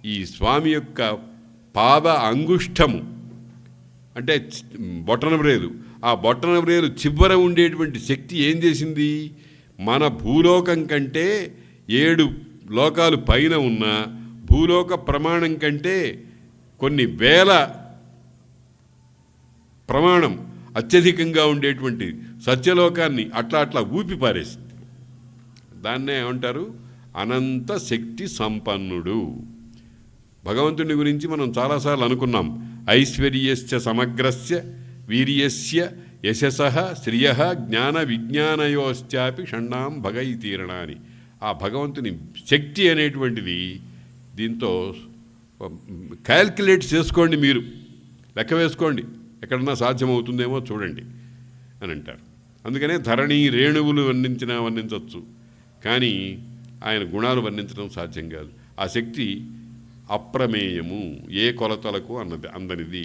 ఈ స్వామి యొక్క పాద అంగుష్టము అంటే బొటనవ్రేలు, ఆ బొటనవ్రేలు చివర ఉండేటువంటి శక్తి ఏం చేసింది? మన భూలోకం కంటే 7 లోకాలు పైన ఉన్న భూలోక ప్రమాణం కంటే కొన్ని వేల ప్రమాణం అత్యధికంగా ఉండేటువంటి సత్యలోకాన్ని అట్లా ఊపి పారేసింది. దాన్నే ఏమంటారు? అనంత శక్తి సంపన్నుడు. భగవంతుని గురించి మనం చాలాసార్లు అనుకున్నాం. ఐశ్వర్యస్య సమగ్రస్య వీర్యస్య యశసః శ్రియ జ్ఞాన విజ్ఞానయోశ్చాపి షణ్ణాం భగైతీరణ అని. ఆ భగవంతుని శక్తి అనేటువంటిది దీంతో క్యాల్కులేట్ చేసుకోండి, మీరు లెక్క వేసుకోండి, ఎక్కడన్నా సాధ్యమవుతుందేమో చూడండి అని అంటారు. అందుకనే ధరణి రేణువులు వర్ణించవచ్చు, కానీ ఆయన గుణాలు వర్ణించడం సాధ్యం కాదు. ఆ శక్తి అప్రమేయము, ఏ కొలతలకు అందనిది.